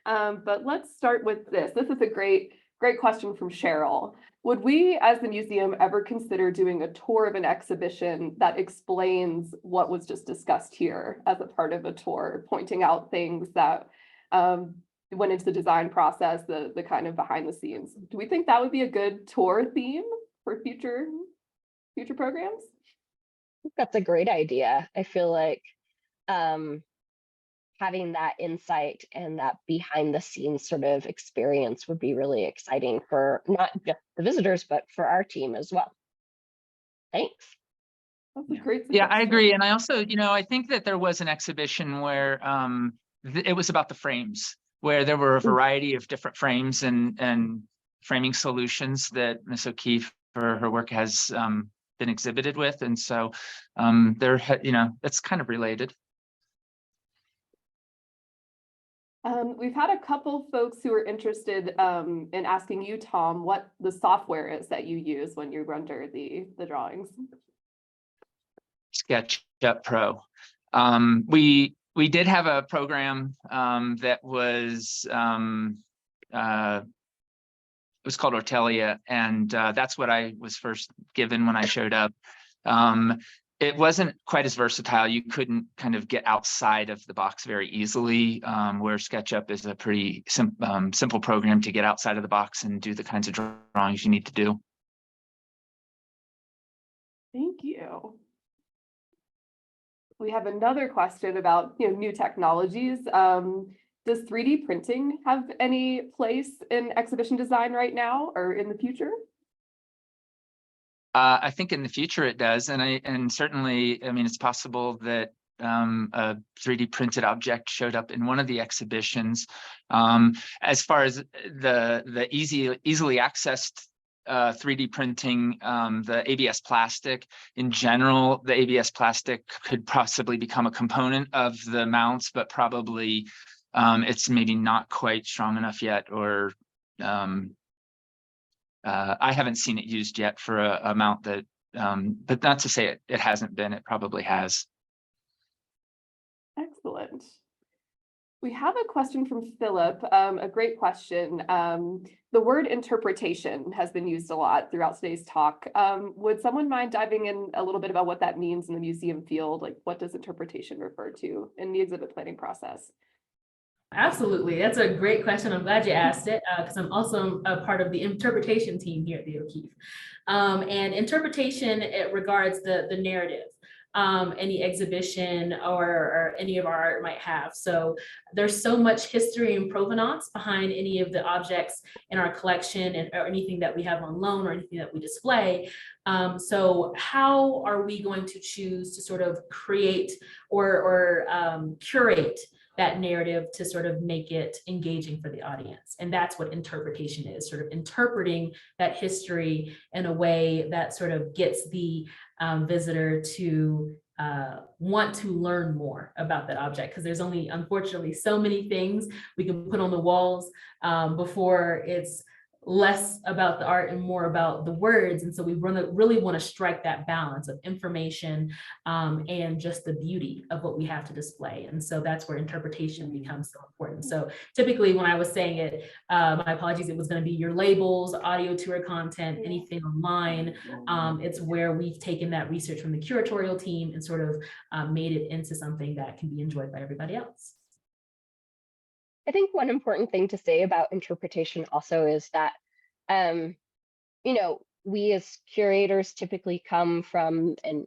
S4: But let's start with this. This is a great question from Cheryl. Would we, as the museum, ever consider doing a tour of an exhibition that explains what was just discussed here as a part of a tour, pointing out things that went into the design process, the kind of behind the scenes? Do we think that would be a good tour theme for future programs?
S1: That's a great idea. I feel like having that insight and that behind the scenes sort of experience would be really exciting for not just the visitors, but for our team as well. Thanks.
S4: That's a
S3: Yeah.
S4: great
S3: Yeah, I
S4: suggestion.
S3: agree. And I also, I think that there was an exhibition where it was about the frames, where there were a variety of different frames and framing solutions that Ms. O'Keefe for her work has been exhibited with. And so it's kind of related.
S4: We've had a couple folks who are interested in asking you, Tom, what the software is that you use when you render the drawings.
S3: SketchUp Pro. We did have a program that was it was called Ortelia, and that's what I was first given when I showed up. It wasn't quite as versatile. You couldn't kind of get outside of the box very easily, where SketchUp is a pretty simple program to get outside of the box and do the kinds of drawings you need to do.
S4: Thank you. We have another question about new technologies. Does 3D printing have any place in exhibition design right now or in the future?
S3: I think in the future it does, and certainly, I mean, it's possible that a 3D printed object showed up in one of the exhibitions. As far as the easily accessed 3D printing, the ABS plastic in general, the ABS plastic could possibly become a component of the mounts, but probably it's maybe not quite strong enough yet, or I haven't seen it used yet for a mount that, but not to say it hasn't been, it probably has.
S4: Excellent. We have a question from Philip, a great question. The word interpretation has been used a lot throughout today's talk. Would someone mind diving in a little bit about what that means in the museum field? Like, what does interpretation refer to in the exhibit planning process?
S2: Absolutely. That's a great question. I'm glad you asked it because I'm also a part of the interpretation team here at the O'Keefe. And interpretation, it regards the narrative any exhibition or any of our art might have. So there's so much history and provenance behind any of the objects in our collection or anything that we have on loan or anything that we display. So how are we going to choose to sort of create or curate that narrative to sort of make it engaging for the audience? And that's what interpretation is, sort of interpreting that history in a way that sort of gets the visitor to want to learn more about that object, because there's only, unfortunately, so many things we can put on the walls before it's less about the art and more about the words. And so we really want to strike that balance of information and just the beauty of what we have to display. And so that's where interpretation becomes so important. So typically when I was saying it, my apologies, it was going to be your labels, audio tour content, anything online. It's where we've taken that research from the curatorial team and sort of made it into something that can be enjoyed by everybody else.
S1: I think one important thing to say about interpretation also is that, we as curators typically come from, in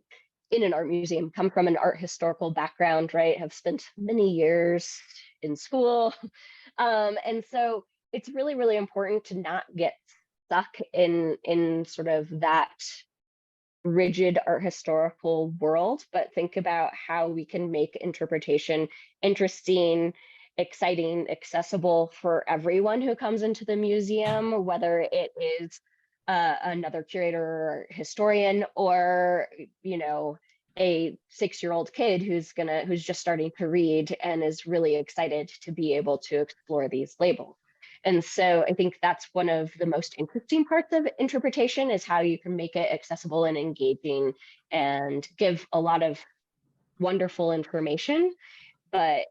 S1: an art museum, come from an art historical background, right? Have spent many years in school. And so it's really, really important to not get stuck in sort of that rigid art historical world, but think about how we can make interpretation interesting, exciting, accessible for everyone who comes into the museum, whether it is another curator or historian, or a 6-year-old kid who's just starting to read and is really excited to be able to explore these labels. And so I think that's one of the most interesting parts of interpretation, is how you can make it accessible and engaging and give a lot of wonderful information, but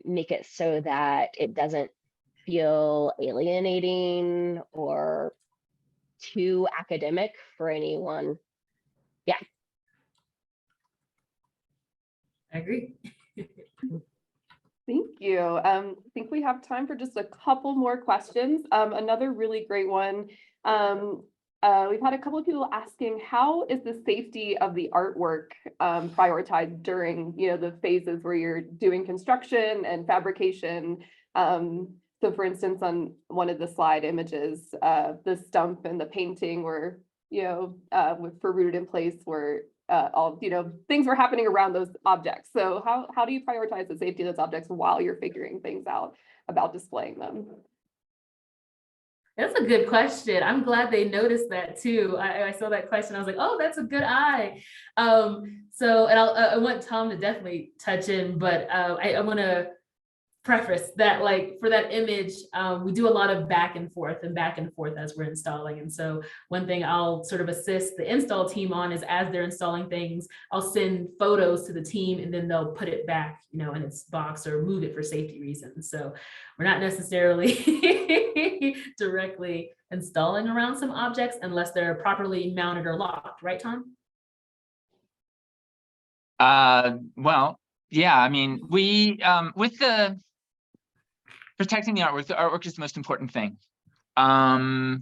S1: make it so that it doesn't feel alienating or too academic for anyone. Yeah.
S2: I agree.
S4: Thank you. I think we have time for just a couple more questions. Another really great one. we've had a couple of people asking, how is the safety of the artwork prioritized during, the phases where you're doing construction and fabrication? So for instance, on one of the slide images, the stump and the painting were, for Rooted in Place were all, things were happening around those objects. So how do you prioritize the safety of those objects while you're figuring things out about displaying them?
S2: That's a good question. I'm glad they noticed that too. I saw that question. I was like, oh, that's a good eye. So, and I want Tom to definitely touch in, but I want to preface that, like, for that image, we do a lot of back and forth as we're installing. And so one thing I'll sort of assist the install team on is, as they're installing things, I'll send photos to the team and then they'll put it back, in its box or move it for safety reasons. So we're not necessarily directly installing around some objects unless they're properly mounted or locked, right, Tom?
S3: Well, yeah, I mean, we, with the protecting the artwork is the most important thing. Well,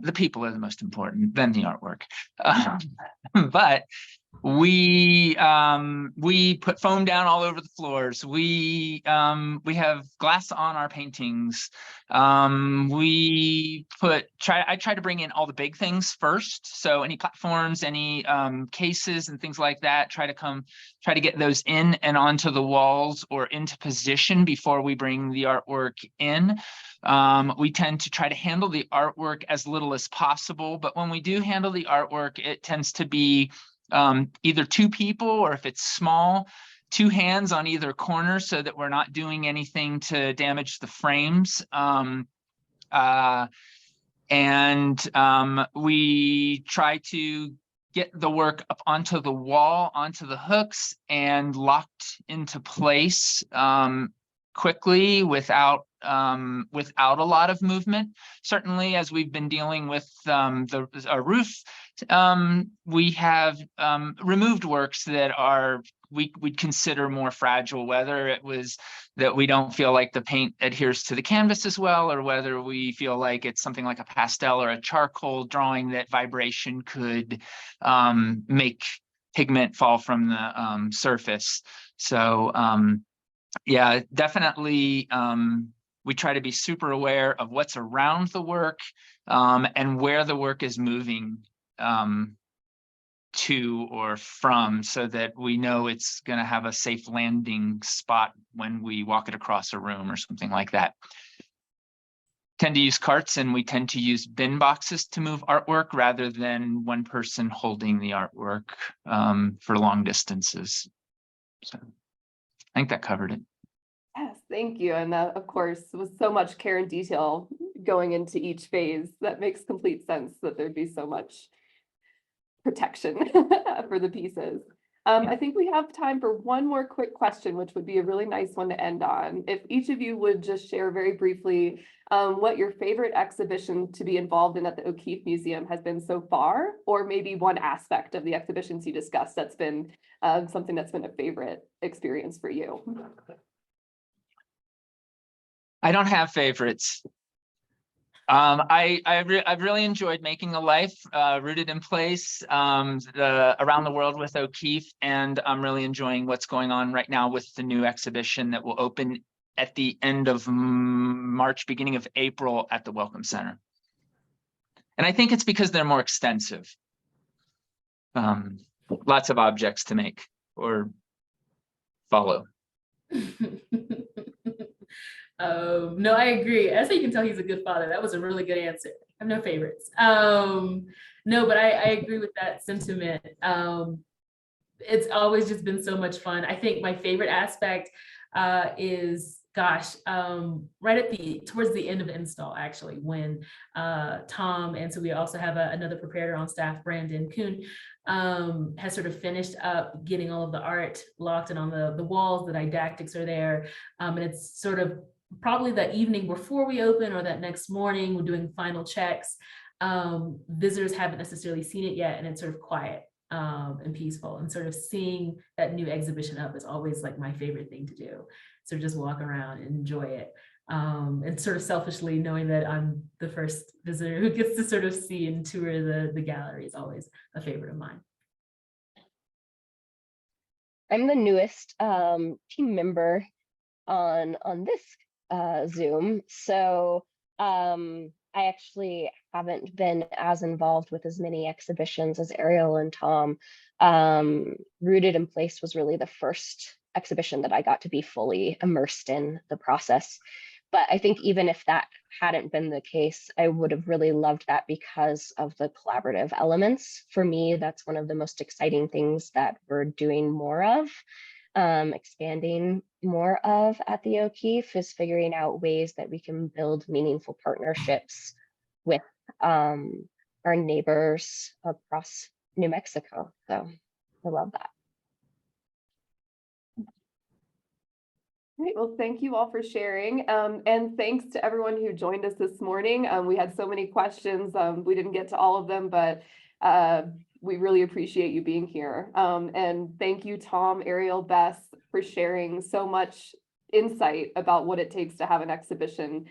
S3: the people are the most important, then the artwork. But we put foam down all over the floors. We have glass on our paintings. I try to bring in all the big things first. So any platforms, any cases and things like that, try to get those in and onto the walls or into position before we bring the artwork in. We tend to try to handle the artwork as little as possible, but when we do handle the artwork, it tends to be either two people, or if it's small, two hands on either corner, so that we're not doing anything to damage the frames. We try to get the work up onto the wall, onto the hooks, and locked into place quickly without a lot of movement. Certainly, as we've been dealing with our roof, we have removed works that we'd consider more fragile, whether it was that we don't feel like the paint adheres to the canvas as well, or whether we feel like it's something like a pastel or a charcoal drawing that vibration could make pigment fall from the surface. So yeah, definitely. We try to be super aware of what's around the work and where the work is moving to or from, so that we know it's going to have a safe landing spot when we walk it across a room or something like that. Tend to use carts, and we tend to use bin boxes to move artwork rather than one person holding the artwork for long distances. So I think that covered it.
S4: Yes, thank you. And of course, with so much care and detail going into each phase, that makes complete sense that there'd be so much protection for the pieces. I think we have time for one more quick question, which would be a really nice one to end on. If each of you would just share very briefly what your favorite exhibition to be involved in at the O'Keeffe Museum has been so far, or maybe one aspect of the exhibitions you discussed that's been something that's been a favorite experience for you.
S3: I don't have favorites. I've really enjoyed Making a Life, Rooted in Place, around the world with O'Keeffe, and I'm really enjoying what's going on right now with the new exhibition that will open at the end of March, beginning of April at the Welcome Center. And I think it's because they're more extensive. Lots of objects to make or follow.
S2: No, I agree. As you can tell, he's a good father. That was a really good answer. I have no favorites. No, but I agree with that sentiment. It's always just been so much fun. I think my favorite aspect is, gosh, right at towards the end of the install, actually, when Tom, and so we also have another preparator on staff, Brandon Kuhn, has sort of finished up getting all of the art locked and on the walls. The didactics are there, and it's sort of probably that evening before we open or that next morning, we're doing final checks. Visitors haven't necessarily seen it yet, and it's sort of quiet and peaceful, and sort of seeing that new exhibition up is always like my favorite thing to do. So just walk around and enjoy it. and sort of selfishly knowing that I'm the first visitor who gets to sort of see and tour the gallery is always a favorite of mine.
S1: I'm the newest team member on this Zoom, so I actually haven't been as involved with as many exhibitions as Ariel and Tom. Rooted in Place was really the first exhibition that I got to be fully immersed in the process. But I think even if that hadn't been the case, I would have really loved that because of the collaborative elements. For me, that's one of the most exciting things that we're doing more of, expanding more of at the O'Keeffe, is figuring out ways that we can build meaningful partnerships with our neighbors across New Mexico. So I love that.
S4: Great. Well, thank you all for sharing. And thanks to everyone who joined us this morning. We had so many questions. We didn't get to all of them, but we really appreciate you being here. And thank you, Tom, Ariel, Bess, for sharing so much insight about what it takes to have an exhibition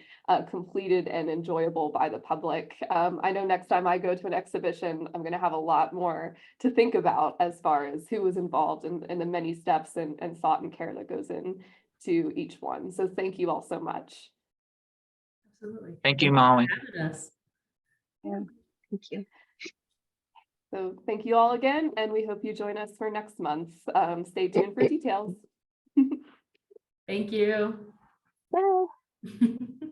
S4: completed and enjoyable by the public. I know next time I go to an exhibition, I'm going to have a lot more to think about as far as who was involved and the many steps and thought and care that goes in to each one. So thank you all so much.
S2: Absolutely.
S3: Thank you, Molly.
S2: For having us.
S1: Yeah, thank you.
S4: So thank you all again, and we hope you join us for next month. Stay tuned for details.
S2: Thank you.
S1: Bye.